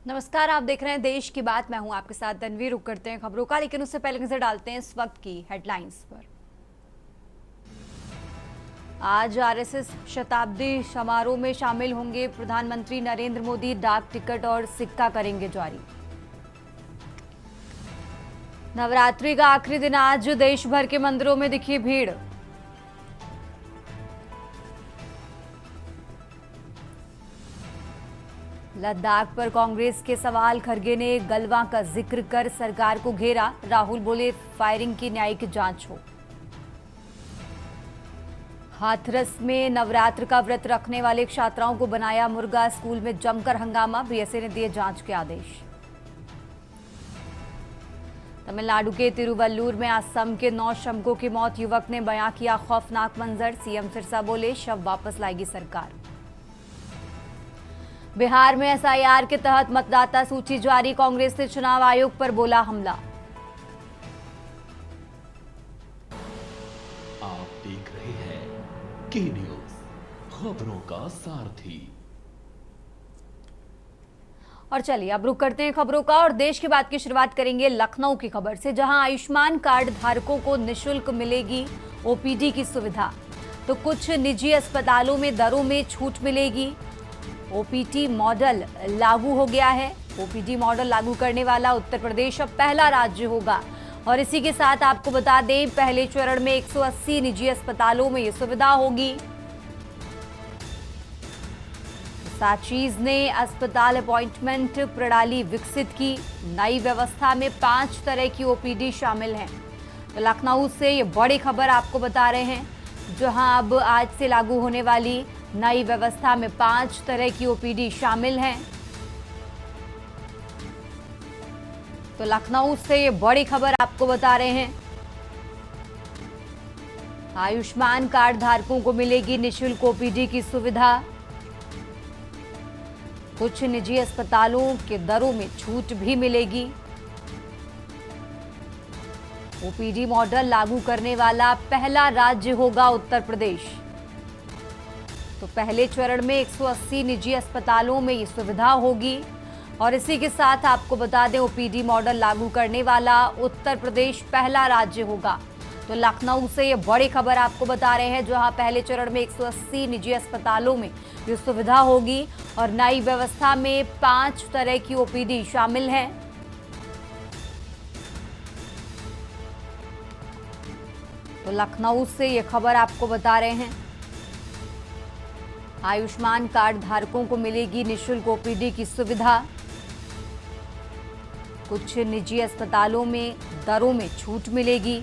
नमस्कार, आप देख रहे हैं देश की बात। मैं हूं आपके साथ तनवीर। रुक करते हैं खबरों का, लेकिन उससे पहले नजर डालते हैं इस वक्त की हेडलाइंस पर। आज आरएसएस शताब्दी समारोह में शामिल होंगे प्रधानमंत्री नरेंद्र मोदी। डाक टिकट और सिक्का करेंगे जारी। नवरात्रि का आखिरी दिन आज देश भर के मंदिरों में दिखी भीड़। लद्दाख पर कांग्रेस के सवाल, खरगे ने गलवां का जिक्र कर सरकार को घेरा। राहुल बोले फायरिंग की न्यायिक जांच हो। हाथरस में नवरात्र का व्रत रखने वाले छात्राओं को बनाया मुर्गा। स्कूल में जमकर हंगामा, बीएसए ने दिए जांच के आदेश। तमिलनाडु के तिरुवल्लुर में असम के 9 श्रमिकों की मौत। युवक ने बयां किया खौफनाक मंजर। सीएम सिरसा बोले शव वापस लाएगी सरकार। बिहार में एसआईआर के तहत मतदाता सूची जारी। कांग्रेस ने चुनाव आयोग पर बोला हमला। आप देख रहे हैं के न्यूज, खबरों का सारथी। और चलिए अब रुक करते हैं खबरों का और देश की बात की शुरुआत करेंगे लखनऊ की खबर से, जहां आयुष्मान कार्ड धारकों को निशुल्क मिलेगी ओपीडी की सुविधा। तो कुछ निजी अस्पतालों में दरों में छूट मिलेगी। ओपीडी मॉडल लागू हो गया है। ओपीडी मॉडल लागू करने वाला उत्तर प्रदेश अब पहला राज्य होगा। और इसी के साथ आपको बता दें, पहले चरण में 180 निजी अस्पतालों में ये सुविधा होगी। साचीज ने अस्पताल अपॉइंटमेंट प्रणाली विकसित की। नई व्यवस्था में 5 तरह की ओपीडी शामिल हैं। तो लखनऊ से ये बड़ी खबर आपको बता रहे हैं, जहां अब आज से लागू होने वाली नई व्यवस्था में 5 तरह की ओपीडी शामिल हैं। तो लखनऊ से ये बड़ी खबर आपको बता रहे हैं। आयुष्मान कार्ड धारकों को मिलेगी निशुल्क ओपीडी की सुविधा। कुछ निजी अस्पतालों के दरों में छूट भी मिलेगी। ओपीडी मॉडल लागू करने वाला पहला राज्य होगा उत्तर प्रदेश। तो पहले चरण में 180 निजी अस्पतालों में ये सुविधा होगी। और इसी के साथ आपको बता दें, ओपीडी मॉडल लागू करने वाला उत्तर प्रदेश पहला राज्य होगा। तो लखनऊ से ये बड़ी खबर आपको बता रहे हैं, जहां पहले चरण में 180 निजी अस्पतालों में ये सुविधा होगी और नई व्यवस्था में 5 तरह की ओपीडी शामिल है। तो लखनऊ से ये खबर आपको बता रहे हैं। आयुष्मान कार्ड धारकों को मिलेगी निशुल्क ओपीडी की सुविधा। कुछ निजी अस्पतालों में दरों में छूट मिलेगी।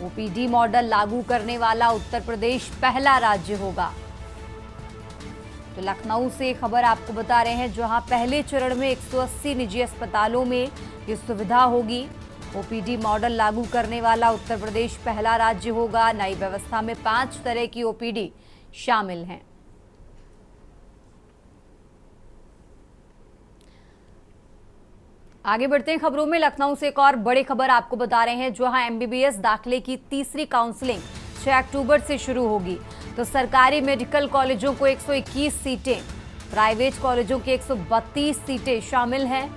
ओपीडी मॉडल लागू करने वाला उत्तर प्रदेश पहला राज्य होगा। तो लखनऊ से खबर आपको बता रहे हैं, जहां पहले चरण में 180 निजी अस्पतालों में ये सुविधा होगी। ओपीडी मॉडल लागू करने वाला उत्तर प्रदेश पहला राज्य होगा। नई व्यवस्था में 5 तरह की ओपीडी शामिल हैं। आगे बढ़ते हैं खबरों में। लखनऊ से एक और बड़ी खबर आपको बता रहे हैं, जहां एमबीबीएस दाखिले की तीसरी काउंसलिंग 6 अक्टूबर से शुरू होगी। तो सरकारी मेडिकल कॉलेजों को 121 सीटें, प्राइवेट कॉलेजों की 132 सीटें शामिल हैं।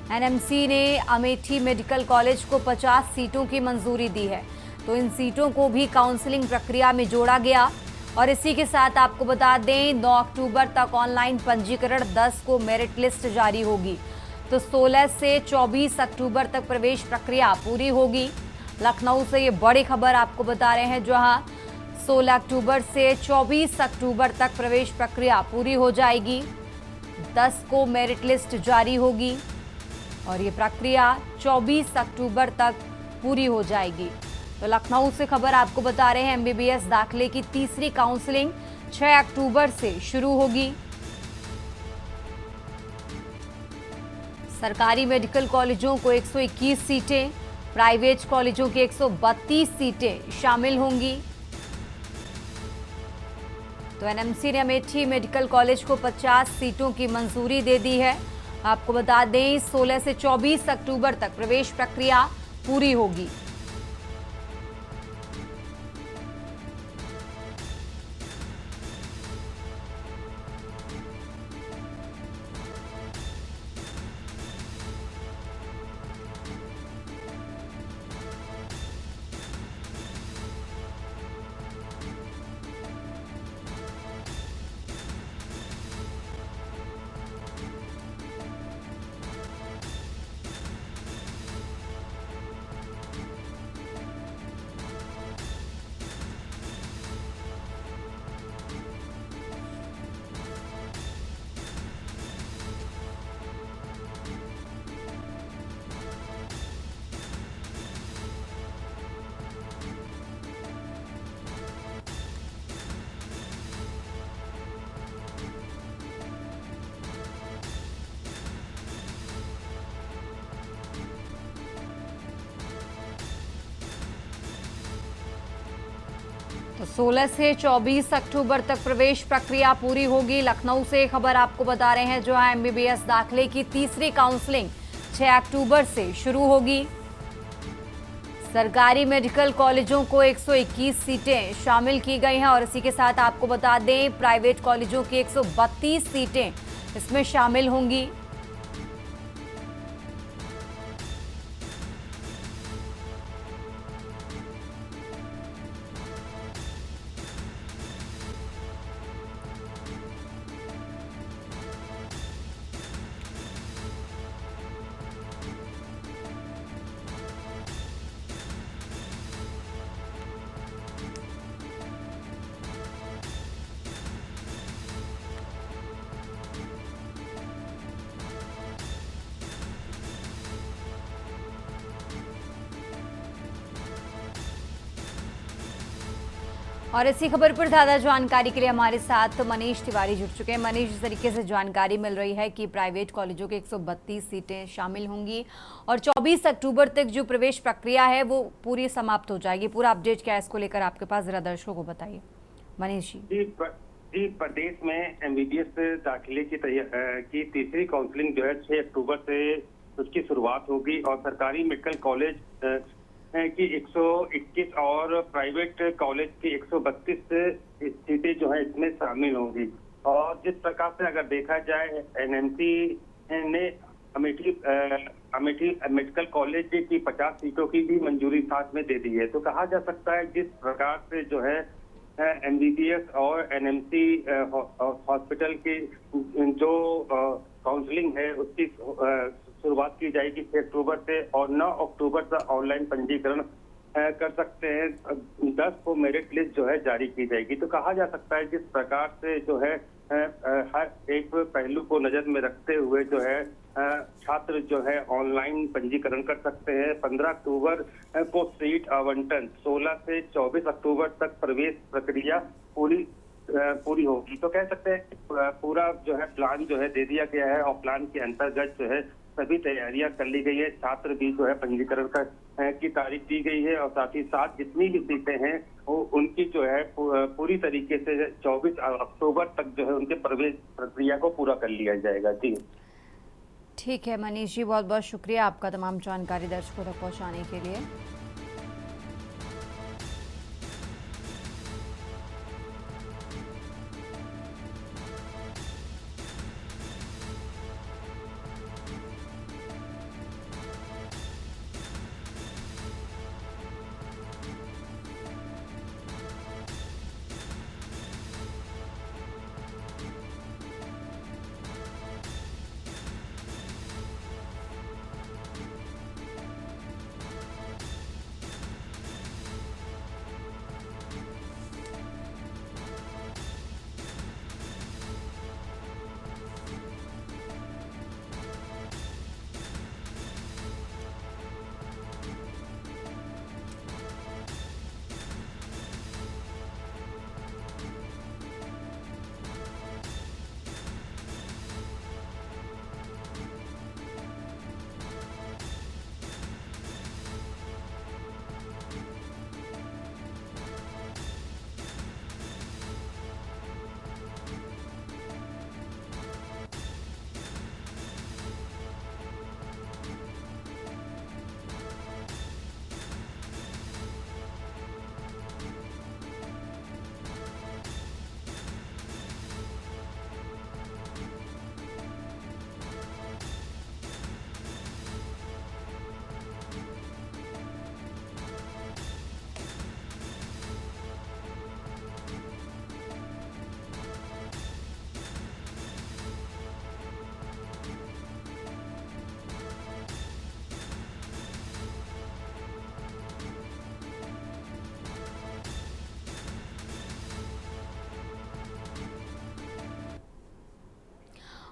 एनएमसी ने अमेठी मेडिकल कॉलेज को 50 सीटों की मंजूरी दी है। तो इन सीटों को भी काउंसलिंग प्रक्रिया में जोड़ा गया। और इसी के साथ आपको बता दें, 9 अक्टूबर तक ऑनलाइन पंजीकरण, 10 को मेरिट लिस्ट जारी होगी। तो 16 से 24 अक्टूबर तक प्रवेश प्रक्रिया पूरी होगी। लखनऊ से ये बड़ी खबर आपको बता रहे हैं, जहां 16 अक्टूबर से 24 अक्टूबर तक प्रवेश प्रक्रिया पूरी हो जाएगी। 10 को मेरिट लिस्ट जारी होगी और ये प्रक्रिया 24 अक्टूबर तक पूरी हो जाएगी। तो लखनऊ से खबर आपको बता रहे हैं, एमबीबीएस दाखिले की तीसरी काउंसलिंग 6 अक्टूबर से शुरू होगी। सरकारी मेडिकल कॉलेजों को 121 सीटें, प्राइवेट कॉलेजों की 132 सीटें शामिल होंगी। तो एनएमसी ने अमेठी मेडिकल कॉलेज को 50 सीटों की मंजूरी दे दी है। आपको बता दें, 16 से 24 अक्टूबर तक प्रवेश प्रक्रिया पूरी होगी। तो 16 से 24 अक्टूबर तक प्रवेश प्रक्रिया पूरी होगी। लखनऊ से खबर आपको बता रहे हैं, जहां एमबीबीएस दाखिले की तीसरी काउंसलिंग 6 अक्टूबर से शुरू होगी। सरकारी मेडिकल कॉलेजों को 121 सीटें शामिल की गई हैं और इसी के साथ आपको बता दें प्राइवेट कॉलेजों की 132 सीटें इसमें शामिल होंगी। और इसी खबर पर ज्यादा जानकारी के लिए हमारे साथ मनीष तिवारी जुड़ चुके हैं। मनीष, इस तरीके से जानकारी मिल रही है कि प्राइवेट कॉलेजों के 132 सीटें शामिल होंगी और 24 अक्टूबर तक जो प्रवेश प्रक्रिया है वो पूरी समाप्त हो जाएगी। पूरा अपडेट क्या है इसको लेकर आपके पास, जरा दर्शकों को बताइए मनीष जी। जी, प्रदेश में एमबीबीएस दाखिले की तीसरी काउंसलिंग जो है 6 अक्टूबर से उसकी शुरुआत होगी और सरकारी मेडिकल कॉलेज की 121 और प्राइवेट कॉलेज की 132 सीटें जो है इसमें शामिल होंगी। और जिस प्रकार से अगर देखा जाए एनएमसी ने अमेठी मेडिकल कॉलेज की 50 सीटों की भी मंजूरी साथ में दे दी है। तो कहा जा सकता है जिस प्रकार से जो है एमबीबीएस और एनएमसी हॉस्पिटल की जो काउंसलिंग है उसकी शुरुआत की जाएगी 6 अक्टूबर से और 9 अक्टूबर तक ऑनलाइन पंजीकरण कर सकते हैं। 10 को मेरिट लिस्ट जो है जारी की जाएगी। तो कहा जा सकता है जिस प्रकार से जो है हर एक पहलू को नजर में रखते हुए जो है छात्र जो है ऑनलाइन पंजीकरण कर सकते हैं। 15 अक्टूबर को सीट आवंटन, 16 से 24 अक्टूबर तक प्रवेश प्रक्रिया पूरी होगी। तो कह सकते हैं पूरा जो है प्लान जो है दे दिया गया है और प्लान के अंतर्गत जो है सभी तैयारियां कर ली गई है। छात्र भी जो है पंजीकरण की तारीख दी गई है और साथ ही साथ जितनी भी सीटें हैं वो उनकी जो है पूरी तरीके से 24 अक्टूबर तक जो है उनके प्रवेश प्रक्रिया को पूरा कर लिया जाएगा। जी ठीक है मनीष जी, बहुत बहुत शुक्रिया आपका तमाम जानकारी दर्शकों तक पहुंचाने के लिए।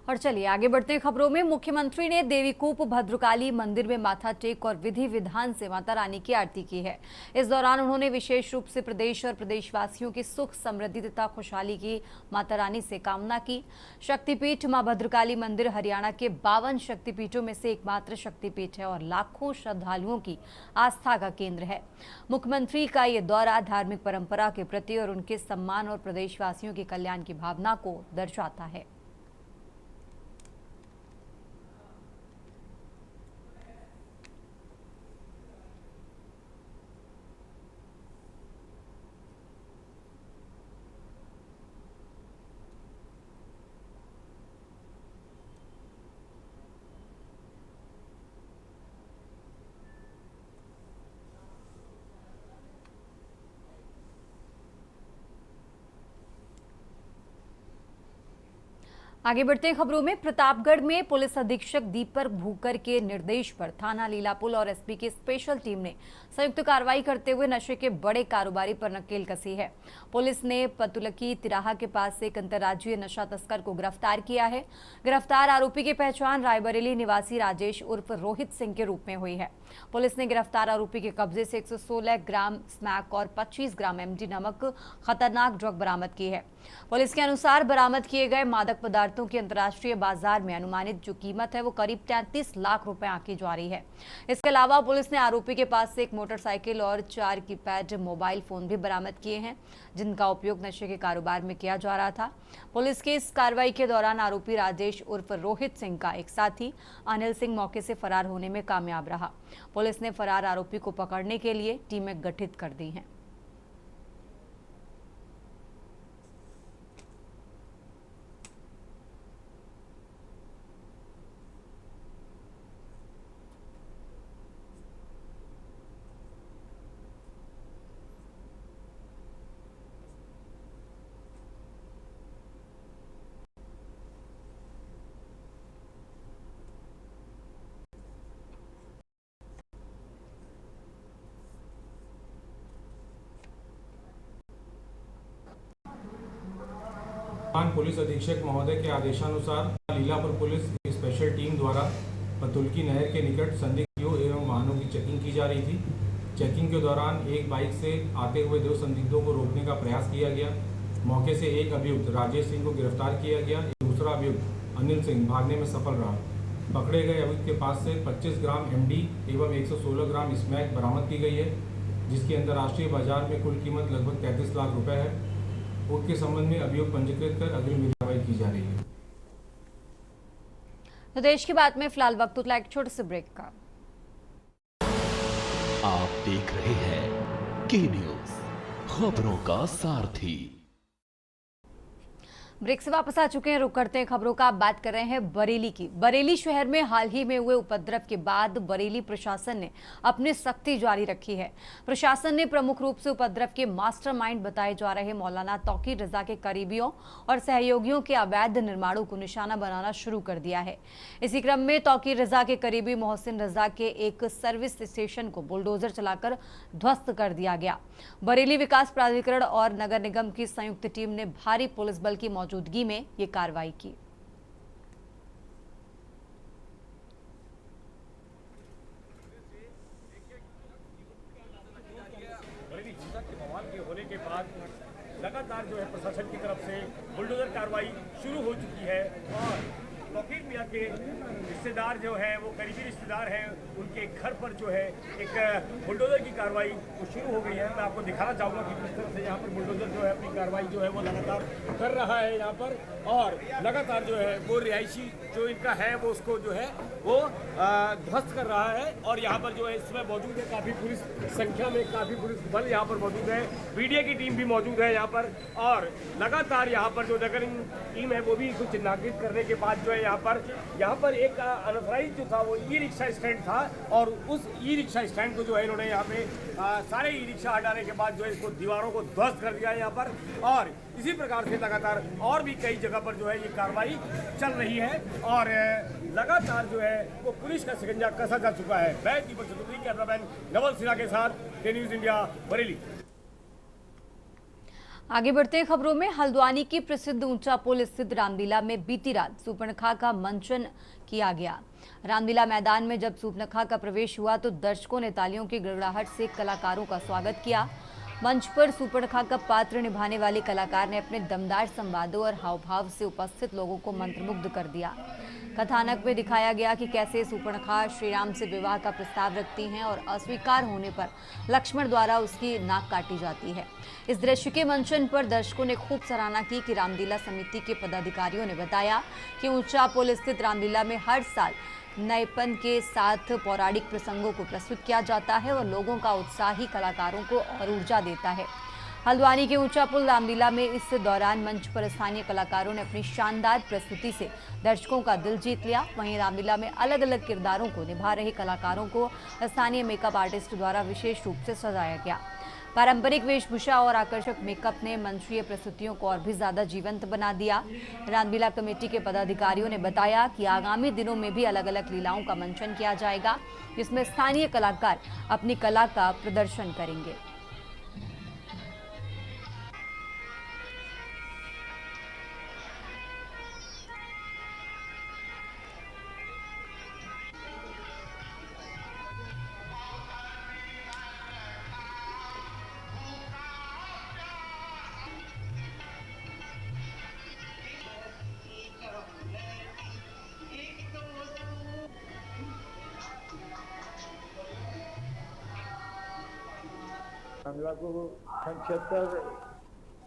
और चलिए आगे बढ़ते हैं खबरों में। मुख्यमंत्री ने देवीकूप भद्रकाली मंदिर में माथा टेक और विधि विधान से माता रानी की आरती की है। इस दौरान उन्होंने विशेष रूप से प्रदेश और प्रदेशवासियों की सुख समृद्धि तथा खुशहाली की माता रानी से कामना की। शक्तिपीठ मां भद्रकाली मंदिर हरियाणा के 52 शक्तिपीठों में से एकमात्र शक्तिपीठ है और लाखों श्रद्धालुओं की आस्था का केंद्र है। मुख्यमंत्री का ये दौरा धार्मिक परंपरा के प्रति और उनके सम्मान और प्रदेशवासियों के कल्याण की भावना को दर्शाता है। आगे बढ़ते हैं खबरों में। प्रतापगढ़ में पुलिस अधीक्षक दीपक भूकर के निर्देश पर थाना लीलापुर और एसपी की स्पेशल टीम ने संयुक्त कार्रवाई करते हुए नशे के बड़े कारोबारी पर नकेल कसी है। पुलिस ने पतुलकी तिराहा के पास से एक अंतर्राज्यीय नशा तस्कर को गिरफ्तार किया है। गिरफ्तार आरोपी की पहचान रायबरेली निवासी राजेश उर्फ रोहित सिंह के रूप में हुई है। पुलिस ने गिरफ्तार आरोपी के कब्जे से 116 ग्राम स्मैक और 25 ग्राम एमडी नामक खतरनाक ड्रग बरामद की है। पुलिस के अनुसार बरामद किए गए मादक पदार्थों की अंतर्राष्ट्रीय बाजार में अनुमानित जो कीमत है वो करीब 33 लाख रुपए आंकी जा रही है। इसके अलावा पुलिस ने आरोपी के पास से एक मोटरसाइकिल और 4 कीपैड मोबाइल फोन भी बरामद किए हैं, जिनका उपयोग नशे के कारोबार में किया जा रहा था। पुलिस की इस कार्रवाई के दौरान आरोपी राजेश उर्फ रोहित सिंह का एक साथी अनिल सिंह मौके से फरार होने में कामयाब रहा। पुलिस ने फरार आरोपी को पकड़ने के लिए टीमें गठित कर दी हैं। पुलिस अधीक्षक महोदय के आदेशानुसार लीलापुर पुलिस की स्पेशल टीम द्वारा पतुलकी नहर के निकट संदिग्धों एवं वाहनों की चेकिंग की जा रही थी। चेकिंग के दौरान एक बाइक से आते हुए 2 संदिग्धों को रोकने का प्रयास किया गया। मौके से एक अभियुक्त राजेश सिंह को गिरफ्तार किया गया। दूसरा अभियुक्त अनिल सिंह भागने में सफल रहा। पकड़े गए अभियुक्त के पास से 25 ग्राम एमडी एवं 116 ग्राम स्मैक बरामद की गई है, जिसकी अंतर्राष्ट्रीय बाजार में कुल कीमत लगभग 33 लाख रुपए है। के संबंध में अभियोग पंजीकृत कर अग्रिम कार्रवाई की जा रही है। तो देश की बात में फिलहाल वक्त उतला एक छोटे से ब्रेक का। आप देख रहे हैं के न्यूज, खबरों का सारथी। ब्रेक से वापस आ चुके हैं। रुक करते हैं खबरों का। आप बात कर रहे हैं बरेली की। बरेली शहर में हाल ही में हुए उपद्रव के बाद बरेली प्रशासन ने अपनी सख्ती जारी रखी है। प्रशासन ने प्रमुख रूप से उपद्रव के मास्टरमाइंड बताए जा रहे मौलाना तौकीर रजा के करीबियों और सहयोगियों के अवैध निर्माणों को निशाना बनाना शुरू कर दिया है। इसी क्रम में तौकीर रजा के करीबी मोहसिन रजा के एक सर्विस स्टेशन को बुलडोजर चलाकर ध्वस्त कर दिया गया। बरेली विकास प्राधिकरण और नगर निगम की संयुक्त टीम ने भारी पुलिस बल की मौजूदगी में ये कार्रवाई की। होने के बाद लगातार जो है प्रशासन की तरफ से बुलडोजर कार्रवाई शुरू हो चुकी है और तौकीर मियां के रिश्तेदार जो है वो करीबी रिश्तेदार हैं, उनके घर पर जो है एक बुलडोजर की कार्रवाई वो शुरू हो गई है। मैं आपको दिखाना चाहूँगा कि किस तरह से यहाँ पर बुलडोजर जो है अपनी कार्रवाई जो है वो लगातार कर रहा है यहाँ पर, और लगातार जो है वो रिहायशी जो इनका है वो उसको जो है वो ध्वस्त कर रहा है। और यहाँ पर जो है इस समय मौजूद है काफ़ी पुलिस संख्या में, काफ़ी पुलिस बल यहाँ पर मौजूद है, मीडिया की टीम भी मौजूद है यहाँ पर, और लगातार यहाँ पर जो नगर टीम है वो भी कुछ चिन्हांकित करने के बाद जो है यहाँ पर एक अनऑथराइज्ड जो था वो ई रिक्शा स्टैंड था, और उस ई रिक्शा स्टैंड को जो है इन्होंने यहाँ पे सारे ई रिक्शा हटाने के बाद जो है इसको दीवारों को ध्वस्त कर दिया है यहाँ पर। और इसी प्रकार से लगातार और भी कई जगह पर जो है ये कार्रवाई चल रही है और लगातार जो है वो पुलिस का शिकंजा कसा जा चुका है। मैं दीपक चतुर्वेदी, कैमरामैन नवल सिन्हा के साथ के न्यूज़ इंडिया बरेली। आगे बढ़ते हैं खबरों में। हल्द्वानी की प्रसिद्ध ऊंचा पुल स्थित रामलीला में बीती रात सूर्पणखा का मंचन किया गया। रामलीला मैदान में जब सूर्पणखा का प्रवेश हुआ तो दर्शकों ने तालियों की गड़गड़ाहट से कलाकारों का स्वागत किया। मंच पर सूर्पणखा का पात्र निभाने वाले कलाकार ने अपने दमदार संवादों और हावभाव से उपस्थित लोगों को मंत्रमुग्ध कर दिया। कथानक में दिखाया गया कि कैसे सूर्पणखा श्रीराम से विवाह का प्रस्ताव रखती हैं और अस्वीकार होने पर लक्ष्मण द्वारा उसकी नाक काटी जाती है। इस दृश्य के मंचन पर दर्शकों ने खूब सराहना की कि रामलीला समिति के पदाधिकारियों ने बताया कि ऊंचा पुल स्थित रामलीला में हर साल नएपन के साथ पौराणिक प्रसंगों को प्रस्तुत किया जाता है और लोगों का उत्साह ही कलाकारों को और ऊर्जा देता है। हल्द्वानी के ऊंचा पुल रामलीला में इस दौरान मंच पर स्थानीय कलाकारों ने अपनी शानदार प्रस्तुति से दर्शकों का दिल जीत लिया। वहीं रामलीला में अलग अलग किरदारों को निभा रहे कलाकारों को स्थानीय मेकअप आर्टिस्ट द्वारा विशेष रूप से सजाया गया। पारंपरिक वेशभूषा और आकर्षक मेकअप ने मंचीय प्रस्तुतियों को और भी ज्यादा जीवंत बना दिया। रामलीला कमेटी के पदाधिकारियों ने बताया कि आगामी दिनों में भी अलग अलग लीलाओं का मंचन किया जाएगा, जिसमें स्थानीय कलाकार अपनी कला का प्रदर्शन करेंगे। रामलीला को सन 76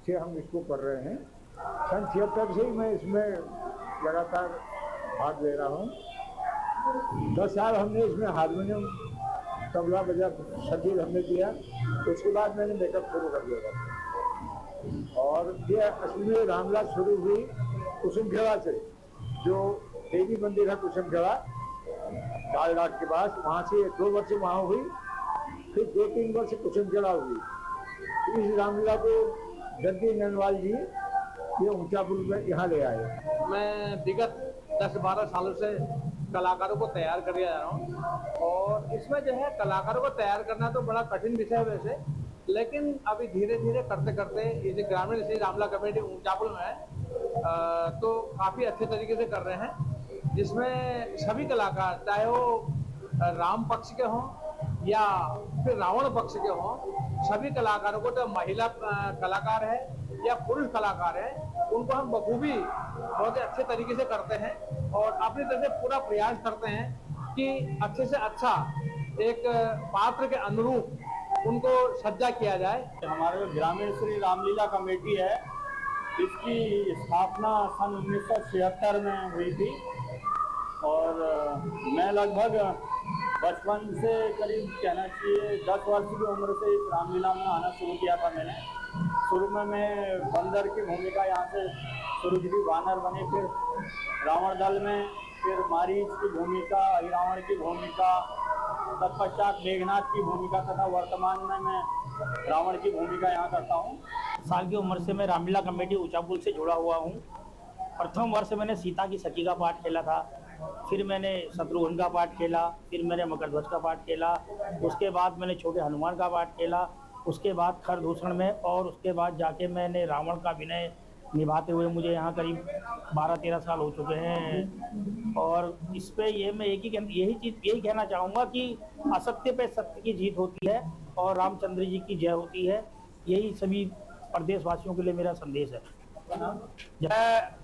से हम इसको कर रहे हैं। सन 76 से ही मैं इसमें लगातार भाग ले रहा हूँ। 10 साल हमने इसमें हारमोनियम, तबला बजा, संगीत हमने किया। उसके बाद मैंने मेकअप शुरू कर दिया था। और ये असली में रामलीला शुरू हुई कुसुमखेड़ा से, जो देवी मंदिर है कुसुमखेड़ा कालघाट के पास, वहाँ से 2 वर्ष वहाँ हुई, फिर 2-3 वर्ष कुसुमखेड़ा हुई। इस रामलीला को जगदीश नंदवाल जी ये ऊंचा पुल में यहाँ ले आए। मैं विगत 10-12 सालों से कलाकारों को तैयार कर जा रहा हूँ और इसमें जो है कलाकारों को तैयार करना तो बड़ा कठिन विषय है वैसे, लेकिन अभी धीरे धीरे करते करते ये ग्रामीण श्री रामलीला कमेटी ऊंचा पुल में तो काफ़ी अच्छे तरीके से कर रहे हैं, जिसमें सभी कलाकार चाहे वो राम पक्ष के हों या फिर रावण पक्ष के हों, सभी कलाकारों को, तो महिला कलाकार है या पुरुष कलाकार है, उनको हम बखूबी बहुत ही अच्छे तरीके से करते हैं और अपनी तरफ से पूरा प्रयास करते हैं कि अच्छे से अच्छा एक पात्र के अनुरूप उनको सज्जा किया जाए। हमारे ग्रामीण श्री रामलीला कमेटी है, इसकी स्थापना सन 1976 में हुई थी और मैं लगभग बचपन से करीब कहना चाहिए 10 वर्ष की उम्र से इस रामलीला में आना शुरू किया था मैंने। शुरू में मैं बंदर की भूमिका यहाँ से शुरू की थी, वानर बने, फिर रावण दल में, फिर मारीच की भूमिका, रावण की भूमिका, तत्पश्चात मेघनाथ की भूमिका तथा वर्तमान में मैं रावण की भूमिका यहाँ करता हूँ। साल की उम्र से मैं रामलीला कमेटी ऊंचा पुल से जुड़ा हुआ हूँ। प्रथम वर्ष मैंने सीता की सखी का पाठ खेला था, फिर मैंने शत्रुघ्न का पाठ खेला, फिर मैंने मकरध्वज का पाठ खेला, उसके बाद मैंने छोटे हनुमान का पाठ खेला, उसके बाद खरदूषण में, और उसके बाद जाके मैंने रावण का अभिनय निभाते हुए मुझे यहाँ करीब 12-13 साल हो चुके हैं। और इस पे ये मैं यही कहना चाहूँगा कि असत्य पे सत्य की जीत होती है और रामचंद्र जी की जय होती है। यही सभी प्रदेशवासियों के लिए मेरा संदेश है।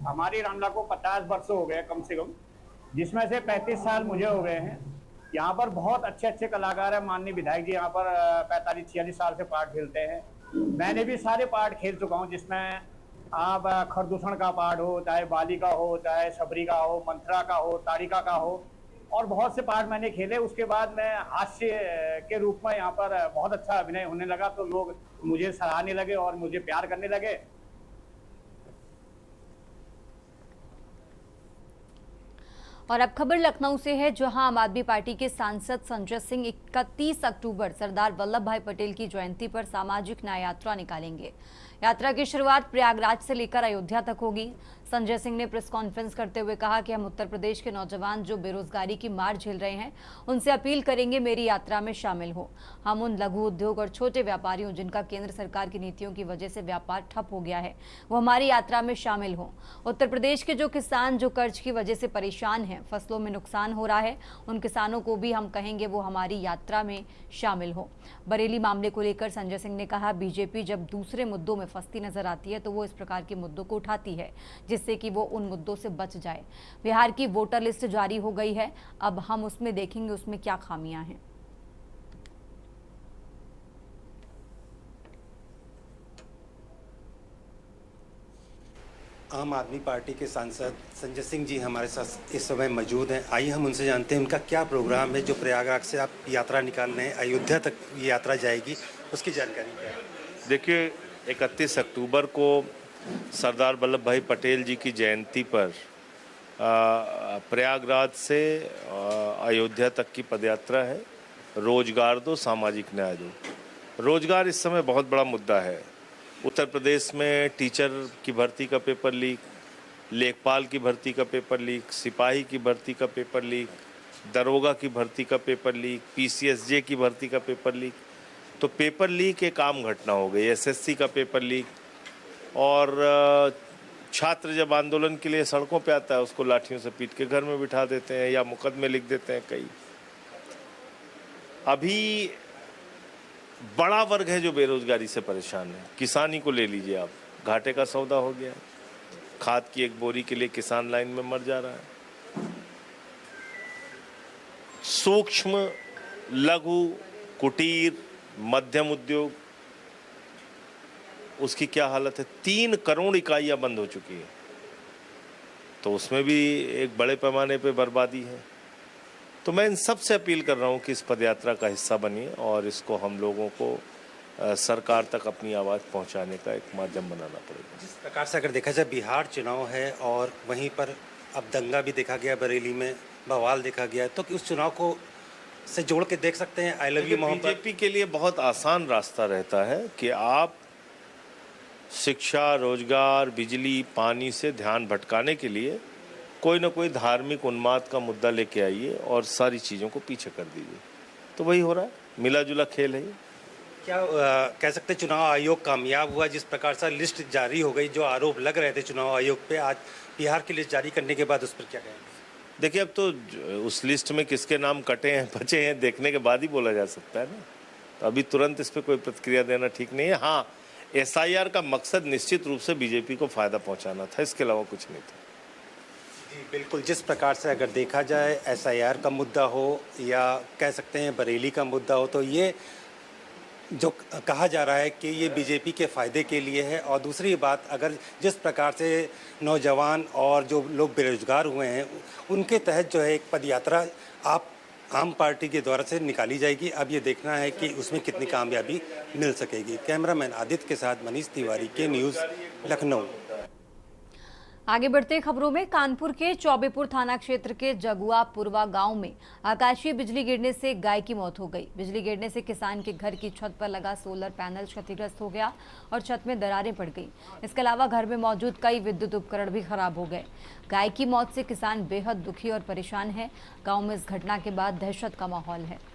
हमारी रामलीला को 50 वर्ष हो गए कम से कम, जिसमें से 35 साल मुझे हो गए हैं। यहाँ पर बहुत अच्छे अच्छे कलाकार हैं। माननीय विधायक जी यहाँ पर 45-46 साल से पाठ खेलते हैं। मैंने भी सारे पाठ खेल चुका हूँ, जिसमें आप खरदूषण का पाठ हो, चाहे बाली का हो, चाहे सबरी का हो, मंत्रा का हो, ताड़िका का हो, और बहुत से पाठ मैंने खेले। उसके बाद मैं हास्य के रूप में यहाँ पर बहुत अच्छा अभिनय होने लगा, तो लोग मुझे सराहने लगे और मुझे प्यार करने लगे। और अब खबर लखनऊ से है, जहां आम आदमी पार्टी के सांसद संजय सिंह 31 अक्टूबर सरदार वल्लभ भाई पटेल की जयंती पर सामाजिक न्याय यात्रा निकालेंगे। यात्रा की शुरुआत प्रयागराज से लेकर अयोध्या तक होगी। संजय सिंह ने प्रेस कॉन्फ्रेंस करते हुए कहा कि हम उत्तर प्रदेश के नौजवान जो बेरोजगारी की मार झेल रहे हैं, उनसे अपील करेंगे मेरी यात्रा में शामिल हो। हम उन लघु उद्योग और छोटे व्यापारियों जिनका केंद्र सरकार की नीतियों की वजह से व्यापार ठप हो गया है, वो हमारी यात्रा में शामिल हो। उत्तर प्रदेश के जो किसान जो कर्ज की वजह से परेशान हैं, फसलों में नुकसान हो रहा है, उन किसानों को भी हम कहेंगे वो हमारी यात्रा में शामिल हो। बरेली मामले को लेकर संजय सिंह ने कहा, बीजेपी जब दूसरे मुद्दों में फंसती नजर आती है तो वो इस प्रकार के मुद्दों को उठाती है जिससे कि वो उन मुद्दों से बच जाए। बिहार की वोटर लिस्ट जारी हो गई है, अब हम उसमें देखेंगे उसमें क्या खामियां हैं। आम आदमी पार्टी के सांसद संजय सिंह जी हमारे साथ इस समय मौजूद हैं। आइए हम उनसे जानते हैं उनका क्या प्रोग्राम है जो प्रयागराज से आप यात्रा निकाल रहे हैं, अयोध्या तक ये यात्रा जाएगी, उसकी जानकारी क्या है? देखिए, 31 अक्टूबर को सरदार वल्लभ भाई पटेल जी की जयंती पर प्रयागराज से अयोध्या तक की पदयात्रा है। रोजगार दो, सामाजिक न्याय दो। रोजगार इस समय बहुत बड़ा मुद्दा है। उत्तर प्रदेश में टीचर की भर्ती का पेपर लीक, लेखपाल की भर्ती का पेपर लीक, सिपाही की भर्ती का पेपर लीक, दरोगा की भर्ती का पेपर लीक, PCSJ की भर्ती का पेपर लीक। तो पेपर लीक एक आम घटना हो गई। SSC का पेपर लीक, और छात्र जब आंदोलन के लिए सड़कों पे आता है उसको लाठियों से पीट के घर में बिठा देते हैं या मुकदमे लिख देते हैं कई। अभी बड़ा वर्ग है जो बेरोजगारी से परेशान है। किसानी को ले लीजिए आप, घाटे का सौदा हो गया है। खाद की एक बोरी के लिए किसान लाइन में मर जा रहा है। सूक्ष्म, लघु, कुटीर, मध्यम उद्योग, उसकी क्या हालत है? 3 करोड़ इकाइयां बंद हो चुकी है। तो उसमें भी एक बड़े पैमाने पे बर्बादी है। तो मैं इन सब से अपील कर रहा हूं कि इस पदयात्रा का हिस्सा बनिए और इसको हम लोगों को सरकार तक अपनी आवाज़ पहुंचाने का एक माध्यम बनाना पड़ेगा। जिस प्रकार से अगर देखा जाए बिहार चुनाव है और वहीं पर अब दंगा भी देखा गया, बरेली में बवाल देखा गया, तो उस चुनाव को से जोड़ के देख सकते हैं। आई लव यू मोहब्बत बीजेपी के लिए बहुत आसान रास्ता रहता है कि आप शिक्षा, रोजगार, बिजली, पानी से ध्यान भटकाने के लिए कोई ना कोई धार्मिक उन्माद का मुद्दा लेके आइए और सारी चीज़ों को पीछे कर दीजिए। तो वही हो रहा है, मिला जुला खेल है। क्या कह सकते हैं चुनाव आयोग कामयाब हुआ? जिस प्रकार से लिस्ट जारी हो गई, जो आरोप लग रहे थे चुनाव आयोग पे, आज बिहार की लिस्ट जारी करने के बाद उस पर क्या कहेंगे? देखिए, अब तो उस लिस्ट में किसके नाम कटे हैं बचे हैं देखने के बाद ही बोला जा सकता है ना। तो अभी तुरंत इस पर कोई प्रतिक्रिया देना ठीक नहीं है। हाँ, SIR का मकसद निश्चित रूप से बीजेपी को फायदा पहुंचाना था, इसके अलावा कुछ नहीं था। जी बिल्कुल, जिस प्रकार से अगर देखा जाए SIR का मुद्दा हो या कह सकते हैं बरेली का मुद्दा हो, तो ये जो कहा जा रहा है कि ये बीजेपी के फ़ायदे के लिए है। और दूसरी बात, अगर जिस प्रकार से नौजवान और जो लोग बेरोजगार हुए हैं उनके तहत जो है एक पदयात्रा आप आम पार्टी के द्वारा से निकाली जाएगी। अब ये देखना है कि उसमें कितनी कामयाबी मिल सकेगी। कैमरामैन आदित्य के साथ मनीष तिवारी, के न्यूज़, लखनऊ। आगे बढ़ते खबरों में, कानपुर के चौबेपुर थाना क्षेत्र के जगुआ पुरवा गांव में आकाशीय बिजली गिरने से एक गाय की मौत हो गई। बिजली गिरने से किसान के घर की छत पर लगा सोलर पैनल क्षतिग्रस्त हो गया और छत में दरारें पड़ गई। इसके अलावा घर में मौजूद कई विद्युत उपकरण भी खराब हो गए। गाय की मौत से किसान बेहद दुखी और परेशान है। गाँव में इस घटना के बाद दहशत का माहौल है।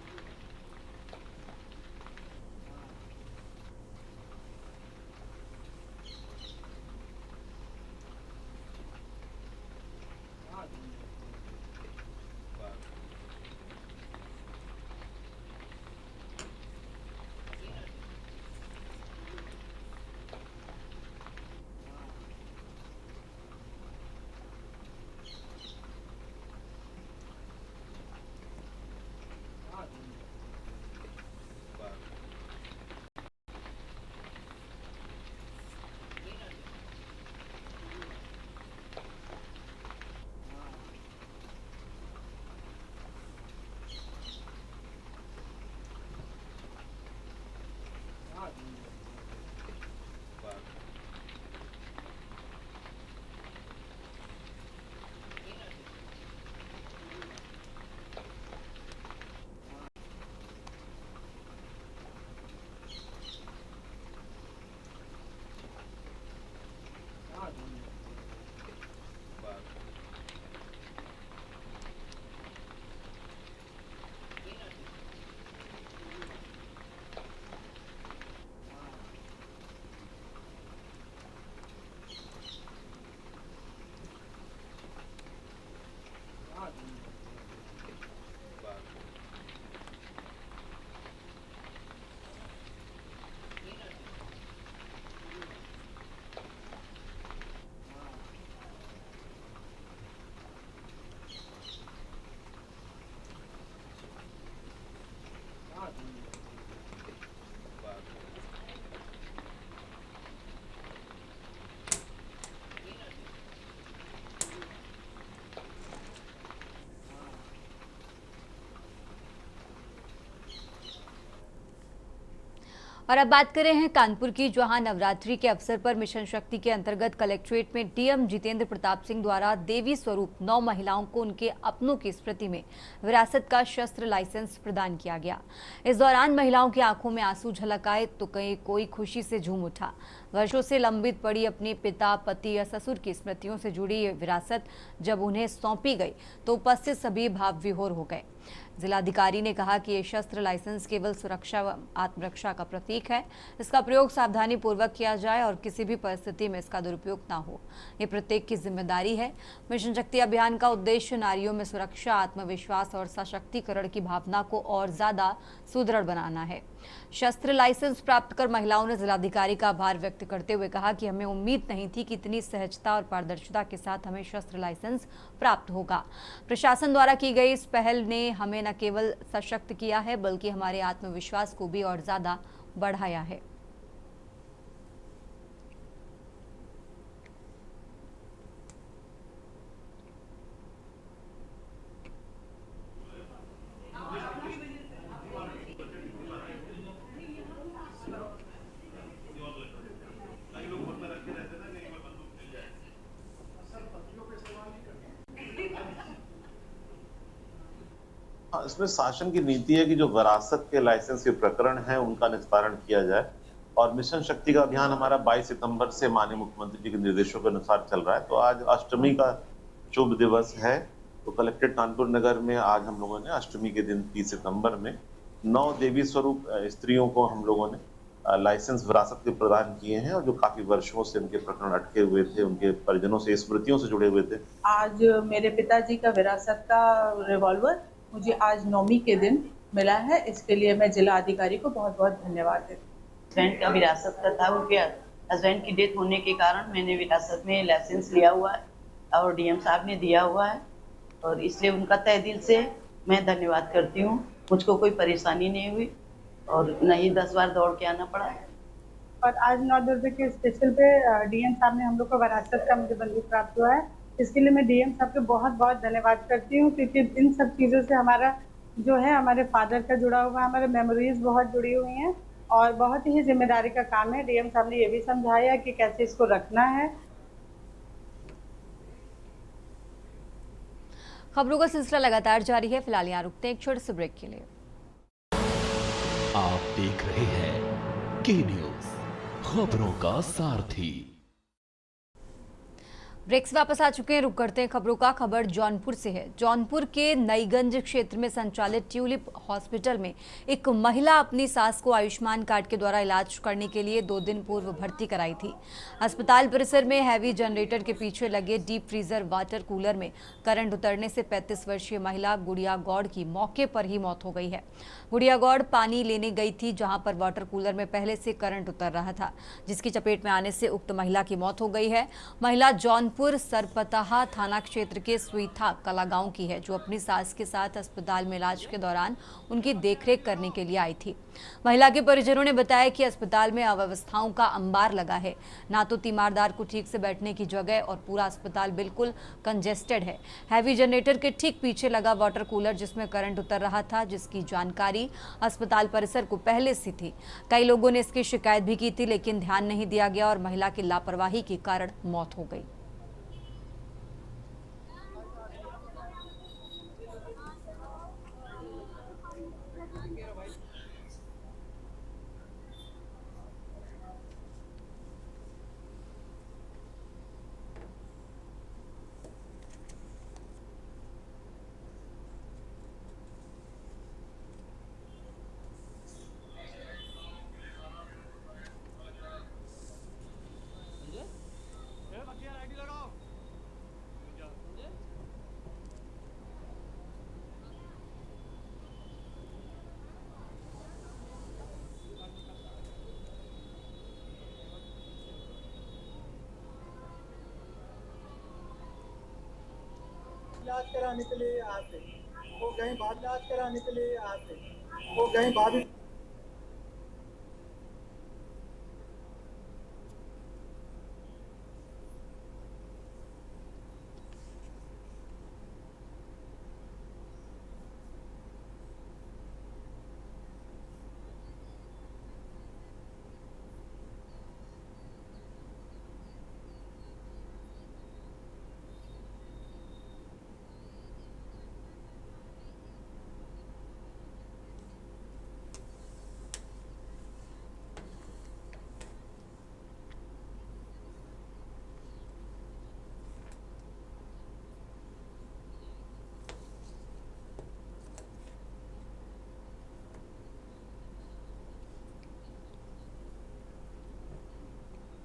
और अब बात करें हैं कानपुर की, जहां नवरात्रि के अवसर पर मिशन शक्ति के अंतर्गत कलेक्ट्रेट में डीएम जितेंद्र प्रताप सिंह द्वारा देवी स्वरूप 9 महिलाओं को उनके अपनों की स्मृति में विरासत का शस्त्र लाइसेंस प्रदान किया गया। इस दौरान महिलाओं की आंखों में आंसू झलक आए तो कोई खुशी से झूम उठा। वर्षों से लंबित पड़ी अपने पिता, पति या ससुर की स्मृतियों से जुड़ी ये विरासत जब उन्हें सौंपी गई तो उपस्थित सभी भाव विभोर हो गए। जिलाधिकारी ने कहा कि ये शस्त्र लाइसेंस केवल सुरक्षा व आत्मरक्षा का प्रतीक है। इसका प्रयोग सावधानी पूर्वक किया जाए और किसी भी परिस्थिति में इसका दुरुपयोग न हो, ये प्रत्येक की जिम्मेदारी है। मिशन शक्ति अभियान का उद्देश्य नारियों में सुरक्षा, आत्मविश्वास और सशक्तिकरण की भावना को और ज्यादा सुदृढ़ बनाना है। शस्त्र लाइसेंस प्राप्त कर महिलाओं ने जिलाधिकारी का आभार व्यक्त करते हुए कहा कि हमें उम्मीद नहीं थी कि इतनी सहजता और पारदर्शिता के साथ हमें शस्त्र लाइसेंस प्राप्त होगा। प्रशासन द्वारा की गई इस पहल ने हमें न केवल सशक्त किया है बल्कि हमारे आत्मविश्वास को भी और ज्यादा बढ़ाया है। इसमें शासन की नीति है कि जो विरासत के लाइसेंस के प्रकरण हैं उनका निस्तारण किया जाए। और मिशन शक्ति का अभियान हमारा 22 सितंबर से माननीय मुख्यमंत्री जी के निर्देशों के अनुसार चल रहा है। तो आज अष्टमी का शुभ दिवस है, तो कलेक्ट्रेट कानपुर नगर में आज हम लोगों ने अष्टमी के दिन 30 सितंबर में 9 देवी स्वरूप स्त्रियों को हम लोगों ने लाइसेंस विरासत के प्रदान किए हैं और जो काफी वर्षों से उनके प्रकरण अटके हुए थे, उनके परिजनों से स्मृतियों से जुड़े हुए थे। आज मेरे पिताजी का विरासत का रिवॉल्वर मुझे आज 9वीं के दिन मिला है, इसके लिए मैं जिला अधिकारी को बहुत बहुत धन्यवाद देती हूँ। हस्बैंड का विरासत का था, उनके हस्बैंड की डेथ होने के कारण मैंने विरासत में लाइसेंस लिया हुआ है और डीएम साहब ने दिया हुआ है और इसलिए उनका तहे दिल से मैं धन्यवाद करती हूँ। मुझको कोई परेशानी नहीं हुई और नहीं 10 बार दौड़ के आना पड़ा। और आज 9 दुर्गे के स्पेशल पे डीएम साहब ने हम लोग को विरासत का मुझे बंदूक प्राप्त हुआ है, इसके लिए मैं डीएम साहब को बहुत बहुत धन्यवाद करती हूँ, क्योंकि इन सब चीज़ों से हमारा जो है हमारे फादर का जुड़ा हुआ, हमारे मेमोरीज बहुत जुड़ी हुई हैं और बहुत ही जिम्मेदारी का काम है। डीएम साहब ने ये भी समझाया कि कैसे इसको रखना है। खबरों का सिलसिला लगातार जारी है, फिलहाल यहाँ रुकते हैं एक छोटे से ब्रेक के लिए। आप देख रहे हैं के न्यूज़, खबरों का सारथी। ब्रेक से वापस आ चुके हैं, रुक करते हैं खबरों का। खबर जौनपुर से है। जौनपुर के नईगंज क्षेत्र में संचालित ट्यूलिप हॉस्पिटल में एक महिला अपनी सास को आयुष्मान कार्ड के द्वारा इलाज करने के लिए 2 दिन पूर्व भर्ती कराई थी। अस्पताल परिसर में हैवी जनरेटर के पीछे लगे डीप फ्रीजर वाटर कूलर में करंट उतरने से 35 वर्षीय महिला गुड़िया गौड़ की मौके पर ही मौत हो गई है। गुड़िया गौड़ पानी लेने गई थी, जहां पर वाटर कूलर में पहले से करंट उतर रहा था, जिसकी चपेट में आने से उक्त महिला की मौत हो गई है। महिला जौनपुर सरपताहा थाना क्षेत्र के सुईथा कला गांव की है, जो अपनी सास के साथ अस्पताल में इलाज के दौरान उनकी देखरेख करने के लिए आई थी। महिला के परिजनों ने बताया कि अस्पताल में अव्यवस्थाओं का अंबार लगा है, ना तो तीमारदार को ठीक से बैठने की जगह और पूरा अस्पताल बिल्कुल कंजेस्टेड है। हैवी जनरेटर के ठीक पीछे लगा वाटर कूलर जिसमें करंट उतर रहा था, जिसकी जानकारी अस्पताल परिसर को पहले से थी। कई लोगों ने इसकी शिकायत भी की थी, लेकिन ध्यान नहीं दिया गया और महिला की लापरवाही के कारण मौत हो गई। इलाज कराने के लिए आते, वो कहीं बाहर इलाज कराने के लिए आते, वो कहीं भाभी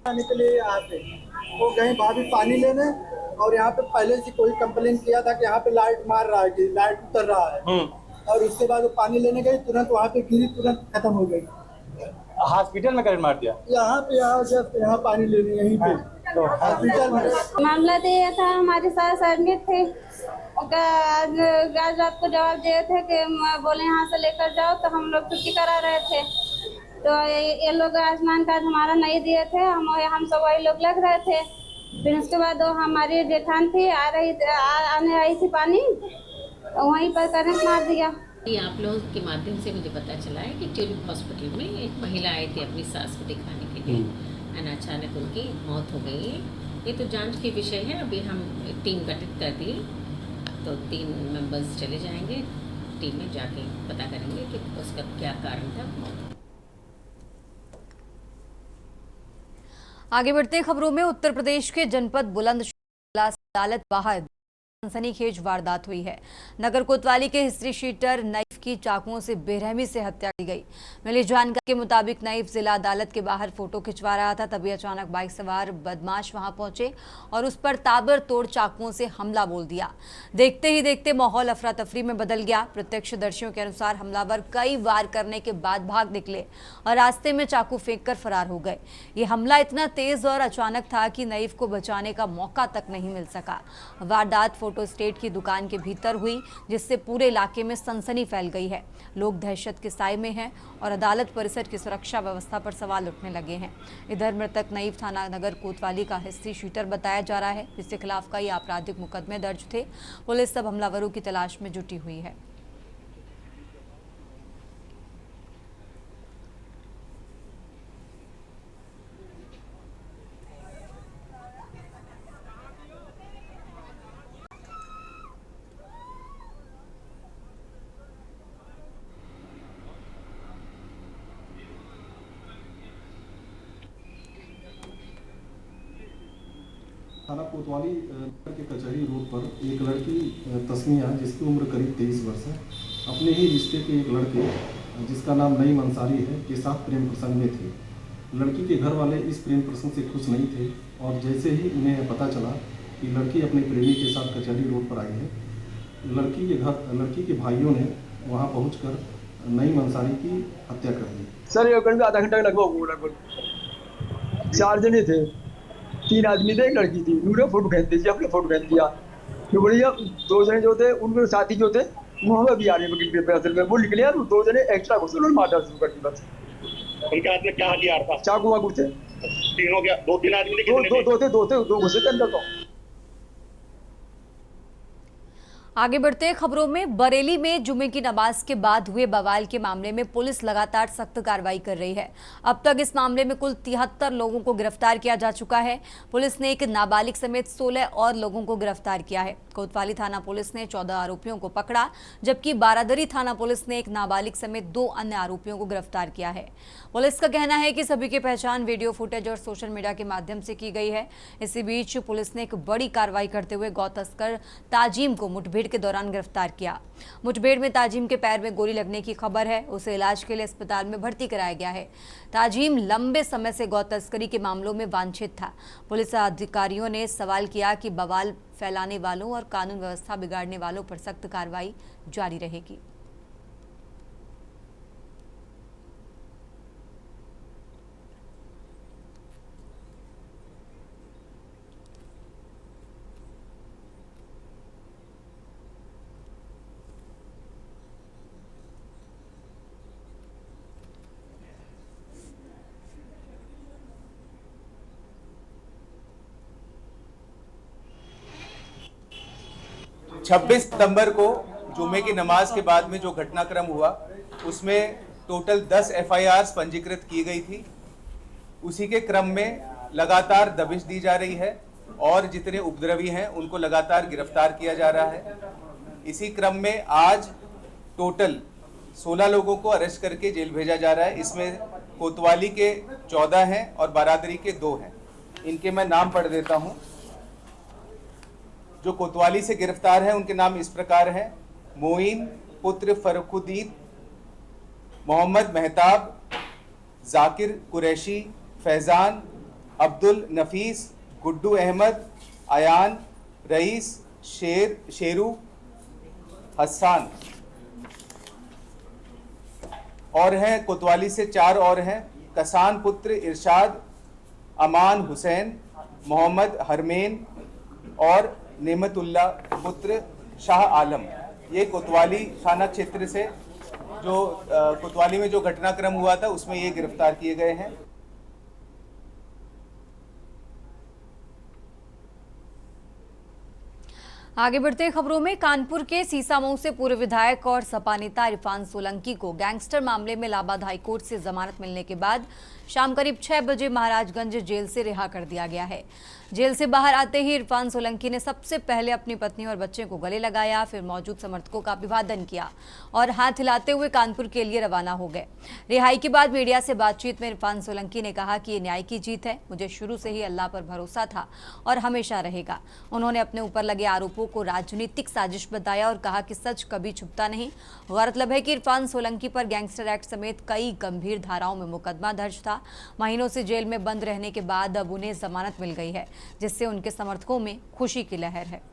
आने के लिए यहाँ पे वो गए भाभी पानी लेने, और यहाँ पे पहले से कोई कंप्लेन किया था कि यहाँ पे लाइट मार रहा है, कि लाइट उतर रहा है, और उसके बाद वो पानी लेने गई, तुरंत वहाँ पे गिरी, तुरंत खत्म हो गई। हॉस्पिटल में करंट मार दिया? यहाँ पानी लेने यहीं पे तो हॉस्पिटल में। मामला तो ये था, हमारे साथ एडमिट थे, आज रात को जवाब दिए थे कि बोले यहाँ से लेकर जाओ, तो हम लोग छुट्टी करा रहे थे, तो ये लोग आयुष्मान कार्ड हमारा नहीं दिए थे, हम सब वही लोग लग रहे थे। फिर उसके बाद हमारी जेठान थी आने आई थी पानी, तो वहीं पर करंट मार दिया। आप लोग के माध्यम से मुझे पता चला है कि ट्यूलिप हॉस्पिटल में एक महिला आई थी अपनी सास को दिखाने के लिए, और अचानक उनकी मौत हो गई है। ये तो जांच के विषय है, अभी हम टीम गठित कर दिए, तो 3 मेंबर्स चले जाएंगे टीम में, जाके पता करेंगे कि उसका क्या कारण था मौत। आगे बढ़ते खबरों में, उत्तर प्रदेश के जनपद बुलंदशहर अदालत बाहर सनसनीखेज वारदात हुई है। नगर कोतवाली के हिस्ट्री शीटर नईफ की चाकुओं से बेरहमी से हत्या की गई। मिली जानकारी के मुताबिक नईफ जिला अदालत के बाहर फोटो खिंचवा रहा था, तभी अचानक बाइक सवार बदमाश वहां पहुंचे और उस पर ताबड़तोड़ चाकुओं से हमला बोल दिया। देखते ही देखते माहौल अफरा तफरी में बदल गया। प्रत्यक्षदर्शियों के अनुसार हमलावर कई वार करने के बाद भाग निकले और रास्ते में चाकू फेंक कर फरार हो गए। ये हमला इतना तेज और अचानक था कि नईफ को बचाने का मौका तक नहीं मिल सका। वारदात फोटो स्टेट की दुकान के भीतर हुई, जिससे पूरे इलाके में सनसनी फैल गई है। लोग दहशत के साए में हैं और अदालत परिसर की सुरक्षा व्यवस्था पर सवाल उठने लगे हैं। इधर मृतक नईफ थाना नगर कोतवाली का हिस्ट्री शीटर बताया जा रहा है, जिसके खिलाफ कई आपराधिक मुकदमे दर्ज थे। पुलिस सब हमलावरों की तलाश में जुटी हुई है। थाना कोतवाली के कचहरी रोड पर एक लड़की तस्मिया, जिसकी उम्र करीब 23 वर्ष है, अपने ही रिश्ते के एक लड़के जिसका नाम नईम अंसारी है के साथ प्रेम प्रसंग में थी। लड़की के घर वाले इस प्रेम प्रसंग से खुश नहीं थे और जैसे ही उन्हें पता चला कि लड़की अपने प्रेमी के साथ कचहरी रोड पर आई है, लड़की के भाइयों ने वहां पहुंचकर नईम अंसारी की हत्या कर दी। सर, ये करीब आधा घंटा लगभग 4 जने थे, 3 आदमी थे, एक लड़की थी। उन्होंने फोटो खींच दी, अपने फोटो खींच दिया। तो बोलिए 2 जने जो थे, उनके साथी जो थे, वो हमें भी आ रहे पे वो निकले यार, 2 जने एक्स्ट्रा घुसे, उन्होंने मारना शुरू कर दी। बस उनके हाथ में क्या हथियार था? चाकू वाकू थे। तीनों क्या 2-3 आदमी थे? दो घुसे थे अंदर। तो आगे बढ़ते खबरों में, बरेली में जुमे की नमाज के बाद हुए बवाल के मामले में पुलिस लगातार सख्त कार्रवाई कर रही है। अब तक इस मामले में कुल 73 लोगों को गिरफ्तार किया जा चुका है। पुलिस ने एक नाबालिग समेत 16 और लोगों को गिरफ्तार किया है। कोतवाली थाना पुलिस ने 14 आरोपियों को पकड़ा, जबकि बारादरी थाना पुलिस ने एक नाबालिग समेत 2 अन्य आरोपियों को गिरफ्तार किया है। पुलिस का कहना है कि सभी की पहचान वीडियो फुटेज और सोशल मीडिया के माध्यम से की गई है। इसी बीच पुलिस ने एक बड़ी कार्रवाई करते हुए गौ तस्कर ताजिम को मुठभेड़ के दौरान गिरफ्तार किया। मुठभेड़ में ताजिम के पैर में गोली लगने की खबर है, उसे इलाज के लिए अस्पताल में भर्ती कराया गया है। ताजिम लंबे समय से गौ तस्करी के मामलों में वांछित था। पुलिस अधिकारियों ने सवाल किया कि बवाल फैलाने वालों और कानून व्यवस्था बिगाड़ने वालों पर सख्त कार्रवाई जारी रहेगी। छब्बीस सितंबर को जुमे की नमाज के बाद में जो घटनाक्रम हुआ, उसमें टोटल 10 FIRs पंजीकृत की गई थी। उसी के क्रम में लगातार दबिश दी जा रही है और जितने उपद्रवी हैं उनको लगातार गिरफ्तार किया जा रहा है। इसी क्रम में आज टोटल 16 लोगों को अरेस्ट करके जेल भेजा जा रहा है। इसमें कोतवाली के 14 हैं और बारादरी के 2 हैं। इनके मैं नाम पढ़ देता हूं। जो कोतवाली से गिरफ्तार हैं उनके नाम इस प्रकार हैं: मोइन पुत्र फरुखुद्दीन, मोहम्मद मेहताब, जाकिर कुरैशी, फैजान, अब्दुल नफीस, गुड्डू अहमद, अयान, रईस, शेरू, हसन और हैं कोतवाली से 4 और हैं, कसान पुत्र इरशाद, अमान हुसैन, मोहम्मद हरमेन और नेमतुल्ला पुत्र शाह आलम। ये कोतवाली थाना क्षेत्र से जो कोतवाली में जो घटनाक्रम हुआ था उसमें ये गिरफ्तार किए गए हैं। आगे बढ़ते खबरों में, कानपुर के सीसामऊ से पूर्व विधायक और सपा नेता इरफान सोलंकी को गैंगस्टर मामले में इलाहाबाद हाईकोर्ट से जमानत मिलने के बाद शाम करीब 6 बजे महाराजगंज जेल से रिहा कर दिया गया है। जेल से बाहर आते ही इरफान सोलंकी ने सबसे पहले अपनी पत्नी और बच्चे को गले लगाया, फिर मौजूद समर्थकों का अभिवादन किया और हाथ हिलाते हुए कानपुर के लिए रवाना हो गए। रिहाई के बाद मीडिया से बातचीत में इरफान सोलंकी ने कहा कि ये न्याय की जीत है, मुझे शुरू से ही अल्लाह पर भरोसा था और हमेशा रहेगा। उन्होंने अपने ऊपर लगे आरोपों को राजनीतिक साजिश बताया और कहा कि सच कभी छुपता नहीं। गौरतलब है कि इरफान सोलंकी पर गैंगस्टर एक्ट समेत कई गंभीर धाराओं में मुकदमा दर्ज था। महीनों से जेल में बंद रहने के बाद अब उन्हें जमानत मिल गई है, जिससे उनके समर्थकों में खुशी की लहर है।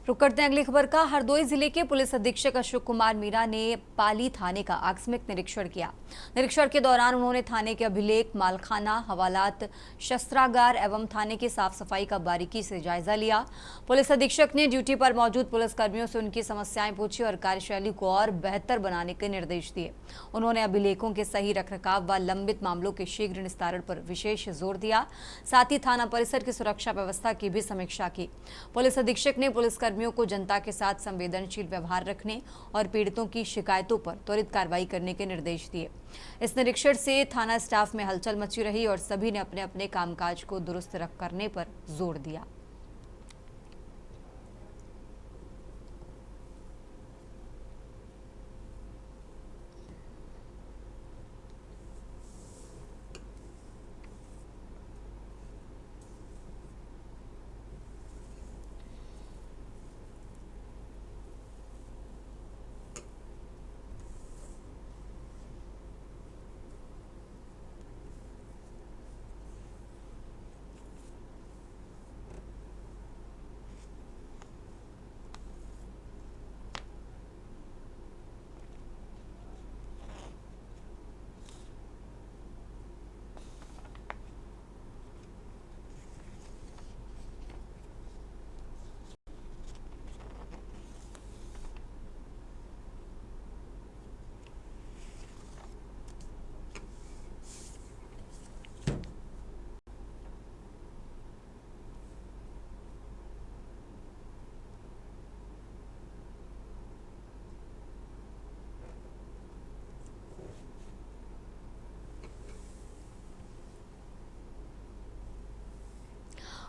रुक करते हैं अगली खबर का। हरदोई जिले के पुलिस अधीक्षक अशोक कुमार मीरा ने पाली थाने का आकस्मिक निरीक्षण किया। निरीक्षण के दौरान उन्होंने थाने के अभिलेख, मालखाना, हवालात, शस्त्रागार एवं थाने की साफ सफाई का बारीकी से जायजा लिया। पुलिस अधीक्षक ने ड्यूटी पर मौजूद पुलिसकर्मियों से उनकी समस्याएं पूछी और कार्यशैली को और बेहतर बनाने के निर्देश दिए। उन्होंने अभिलेखों के सही रखरखाव व लंबित मामलों के शीघ्र निस्तारण पर विशेष जोर दिया। साथ ही थाना परिसर की सुरक्षा व्यवस्था की भी समीक्षा की। पुलिस अधीक्षक ने पुलिसकर्मियों को जनता के साथ संवेदनशील व्यवहार रखने और पीड़ितों की शिकायतों पर त्वरित कार्रवाई करने के निर्देश दिए। इस निरीक्षण से थाना स्टाफ में हलचल मची रही और सभी ने अपने अपने कामकाज को दुरुस्त करने पर जोर दिया।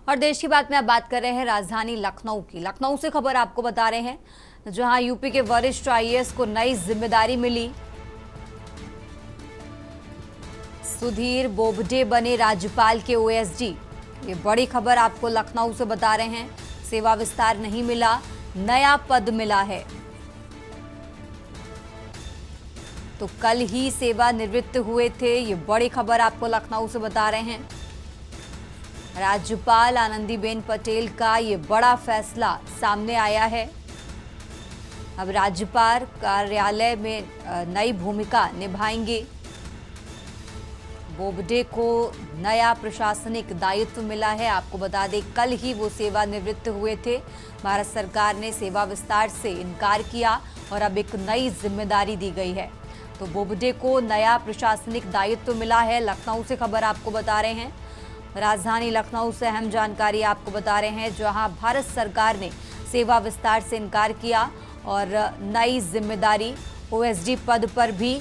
और देश की बात में अब बात कर रहे हैं राजधानी लखनऊ की। लखनऊ से खबर आपको बता रहे हैं, जहां यूपी के वरिष्ठ आईएएस को नई जिम्मेदारी मिली। सुधीर बोबडे बने राज्यपाल के ओएसडी। ये बड़ी खबर आपको लखनऊ से बता रहे हैं। सेवा विस्तार नहीं मिला, नया पद मिला है। तो कल ही सेवानिवृत्त हुए थे। ये बड़ी खबर आपको लखनऊ से बता रहे हैं। राज्यपाल आनंदीबेन पटेल का ये बड़ा फैसला सामने आया है। अब राज्यपाल कार्यालय में नई भूमिका निभाएंगे। बोबडे को नया प्रशासनिक दायित्व मिला है। आपको बता दें, कल ही वो सेवानिवृत्त हुए थे। भारत सरकार ने सेवा विस्तार से इनकार किया और अब एक नई जिम्मेदारी दी गई है। तो बोबडे को नया प्रशासनिक दायित्व मिला है। लखनऊ से खबर आपको बता रहे हैं। राजधानी लखनऊ से अहम जानकारी आपको बता रहे हैं, जहां भारत सरकार ने सेवा विस्तार से इनकार किया और नई जिम्मेदारी ओएसडी पद पर भी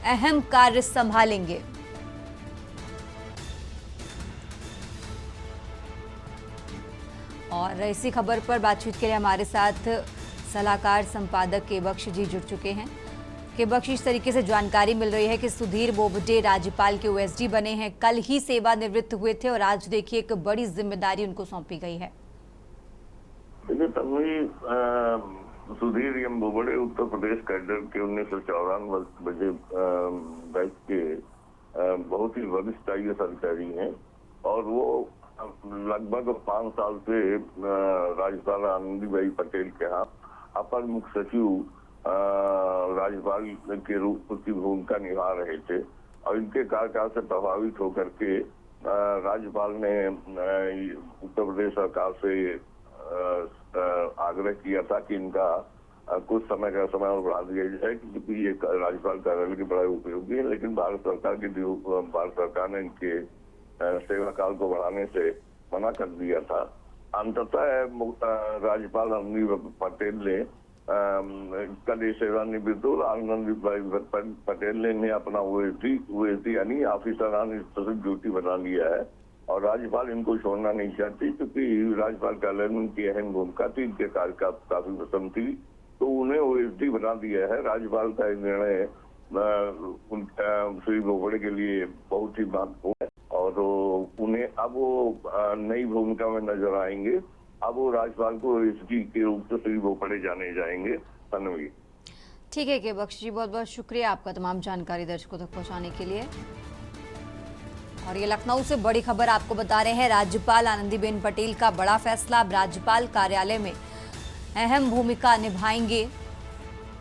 अहम कार्य संभालेंगे। और इसी खबर पर बातचीत के लिए हमारे साथ सलाहकार संपादक के बख्श जी जुड़ चुके हैं। के बख्श, इस तरीके से जानकारी मिल रही है कि सुधीर बोबडे राज्यपाल के ओएसडी बने हैं। कल ही सेवानिवृत्त हुए थे और आज देखिए एक बड़ी जिम्मेदारी उनको सौंपी गई है। देखिए तभी सुधीर एम बोबडे उत्तर प्रदेश कैडर के 1954 बैच के बहुत ही वरिष्ठ आईएएस अधिकारी हैं और वो लगभग 5 साल से राज्यपाल आनंदीबेन पटेल के यहाँ अपर मुख्य सचिव राज्यपाल के रूप की भूमिका निभा रहे थे और इनके कार्यकाल से प्रभावित होकर के राज्यपाल ने उत्तर प्रदेश सरकार से आग्रह किया था कि इनका कुछ समय का समय और बढ़ा दिया जाए, क्योंकि ये राज्यपाल कार्यालय के बड़ा उपयोगी है। लेकिन भारत सरकार ने इनके सेवा काल को बढ़ाने से मना कर दिया था। अंततः राज्यपाल आनंदीबेन पटेल ने कल सेवानिवृत्त और आनंदीबेन पटेल ने इन्हें अपना ओएसडी यानी ऑफिसर ऑन स्पेशल ड्यूटी बना लिया है और राज्यपाल इनको छोड़ना नहीं चाहती, क्योंकि राज्यपाल कार्यालय में उनकी अहम भूमिका थी, इनके कार्य का काफी पसंद थी, तो उन्हें ओएसडी बना दिया है। राज्यपाल का निर्णय श्री बोबडे के लिए बहुत ही महत्वपूर्ण है और उन्हें अब वो नई भूमिका में नजर आएंगे। अब वो राज्यपाल को ओएसडी के रूप से श्री बोबडे जाने जाएंगे। तन्वी, ठीक है के बख्श जी, बहुत बहुत शुक्रिया आपका तमाम जानकारी दर्शकों तक पहुंचाने के लिए। और ये लखनऊ से बड़ी खबर आपको बता रहे हैं। राज्यपाल आनंदीबेन पटेल का बड़ा फैसला, अब राज्यपाल कार्यालय में अहम भूमिका निभाएंगे।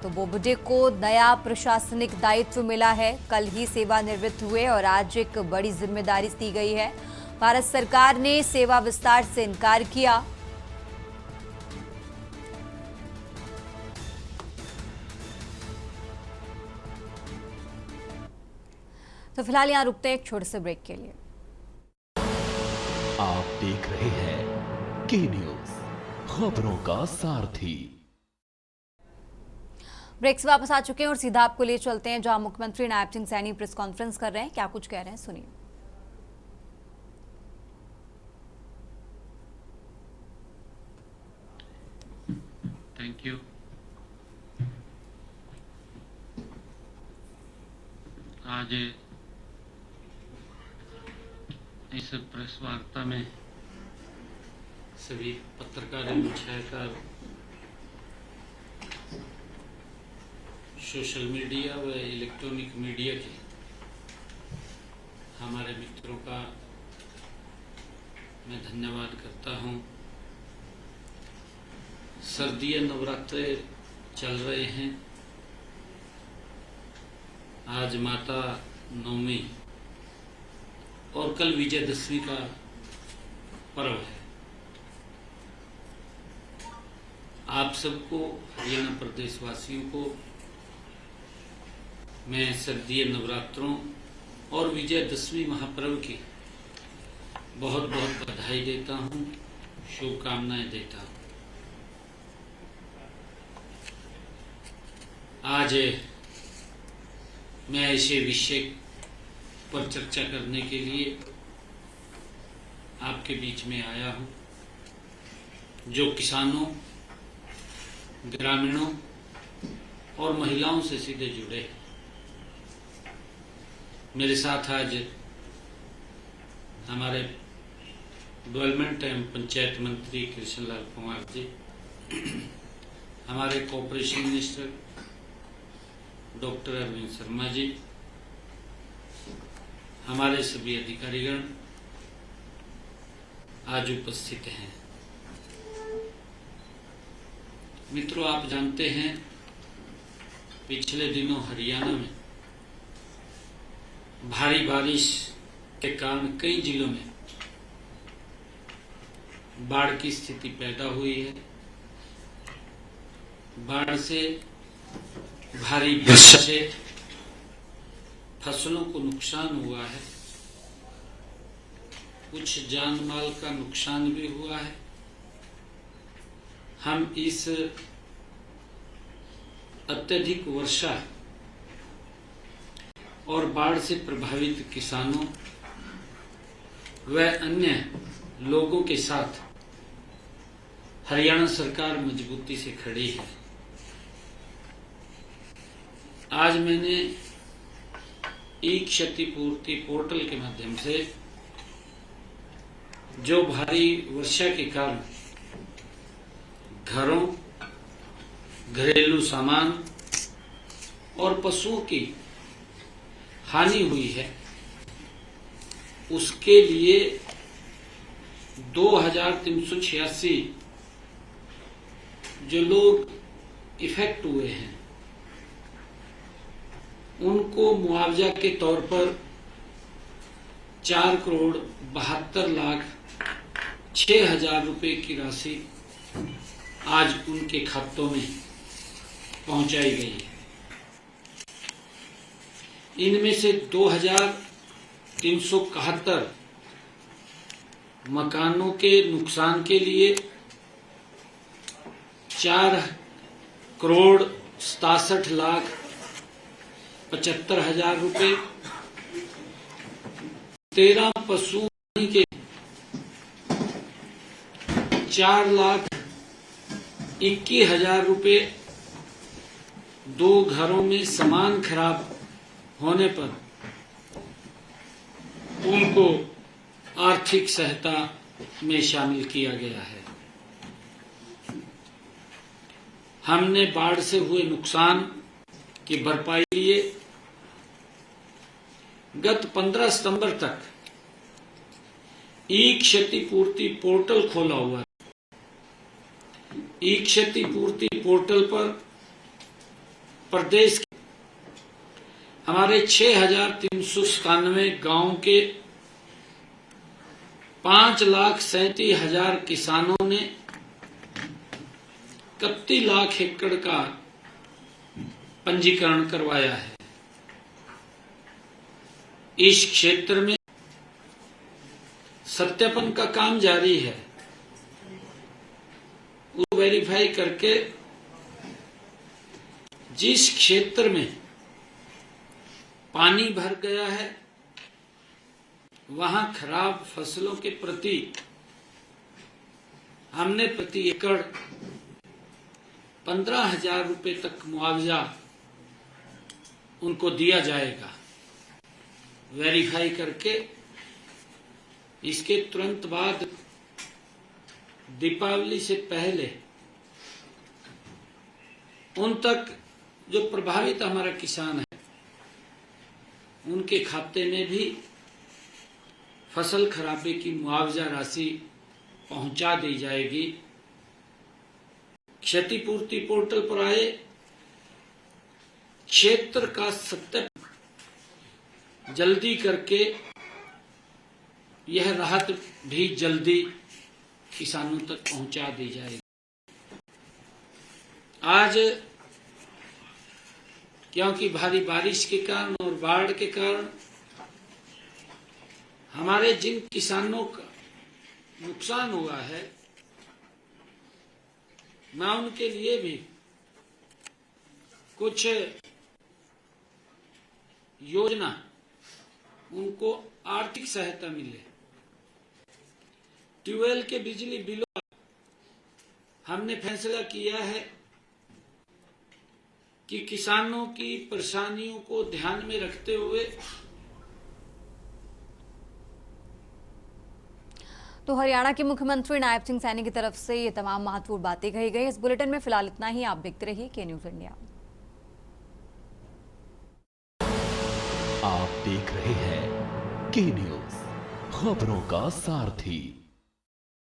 तो बोबडे को नया प्रशासनिक दायित्व मिला है। कल ही सेवानिवृत्त हुए और आज एक बड़ी जिम्मेदारी दी गई है। भारत सरकार ने सेवा विस्तार से इनकार किया। तो फिलहाल यहां रुकते हैं एक छोटे से ब्रेक के लिए। आप देख रहे हैं के न्यूज, खबरों का सारथी। ब्रेक से वापस आ चुके हैं और सीधा आपको ले चलते हैं जहां मुख्यमंत्री नायब सिंह सैनी प्रेस कॉन्फ्रेंस कर रहे हैं। क्या कुछ कह रहे हैं, सुनिए। Thank you. आज इस प्रेस वार्ता में सभी पत्रकार एवं छायाकार, सोशल मीडिया व इलेक्ट्रॉनिक मीडिया के हमारे मित्रों का मैं धन्यवाद करता हूं। सर्दियां नवरात्रे चल रहे हैं। आज माता नवमी और कल विजयदशमी का पर्व है। आप सबको, हरियाणा प्रदेशवासियों को मैं सर्दीय नवरात्रों और विजयदशमी महापर्व की बहुत बहुत बधाई देता हूं, शुभकामनाएं देता हूं। आज मैं ऐसे विषय पर चर्चा करने के लिए आपके बीच में आया हूं, जो किसानों, ग्रामीणों और महिलाओं से सीधे जुड़े हैं। मेरे साथ आज हमारे डेवलपमेंट एवं पंचायत मंत्री कृष्णलाल कुमार जी, हमारे corporation minister doctor Arvind Sharma ji, हमारे सभी अधिकारीगण आज उपस्थित हैं। मित्रों, आप जानते हैं पिछले दिनों हरियाणा में भारी बारिश के कारण कई जिलों में बाढ़ की स्थिति पैदा हुई है। बाढ़ से, भारी वर्षा से फसलों को नुकसान हुआ है, कुछ जान माल का नुकसान भी हुआ है। हम इस अत्यधिक वर्षा और बाढ़ से प्रभावित किसानों व अन्य लोगों के साथ हरियाणा सरकार मजबूती से खड़ी है। आज मैंने ई क्षतिपूर्ति पोर्टल के माध्यम से जो भारी वर्षा के कारण घरों, घरेलू सामान और पशुओं की हानि हुई है, उसके लिए 2386 जो लोग इफेक्ट हुए हैं उनको मुआवजा के तौर पर 4,72,06,000 रुपए की राशि आज उनके खातों में पहुंचाई गई है। इनमें से 2,371 मकानों के नुकसान के लिए 4,67,75,000 रुपए, 13 पशुओं के 4,21,000 रुपए, 2 घरों में सामान खराब होने पर उनको आर्थिक सहायता में शामिल किया गया है। हमने बाढ़ से हुए नुकसान की भरपाई के लिए गत 15 सितंबर तक ई क्षतिपूर्ति पोर्टल खोला हुआ है। ई क्षतिपूर्ति पोर्टल पर प्रदेश के हमारे 6,397 गांव के 5,37,000 किसानों ने 31 लाख एकड़ का पंजीकरण करवाया है। इस क्षेत्र में सत्यापन का काम जारी है। उसको वेरीफाई करके जिस क्षेत्र में पानी भर गया है वहां खराब फसलों के प्रति हमने प्रति एकड़ 15,000 रुपए तक मुआवजा उनको दिया जाएगा। वेरीफाई करके इसके तुरंत बाद दीपावली से पहले उन तक जो प्रभावित हमारा किसान है उनके खाते में भी फसल खराबे की मुआवजा राशि पहुंचा दी जाएगी। क्षतिपूर्ति पोर्टल पर आए क्षेत्र का सत्यापन जल्दी करके यह राहत भी जल्दी किसानों तक पहुंचा दी जाएगी। आज क्योंकि भारी बारिश के कारण और बाढ़ के कारण हमारे जिन किसानों का नुकसान हुआ है, मैं उनके लिए भी कुछ योजना, उनको आर्थिक सहायता मिले ट्यूबवेल के बिजली बिलों हमने फैसला किया है कि किसानों की परेशानियों को ध्यान में रखते हुए तो हरियाणा के मुख्यमंत्री नायब सिंह सैनी की तरफ से ये तमाम महत्वपूर्ण बातें कही गई। इस बुलेटिन में फिलहाल इतना ही। आप देखते रहिए के न्यूज इंडिया। आप देख रहे हैं के न्यूज, खबरों का सारथी।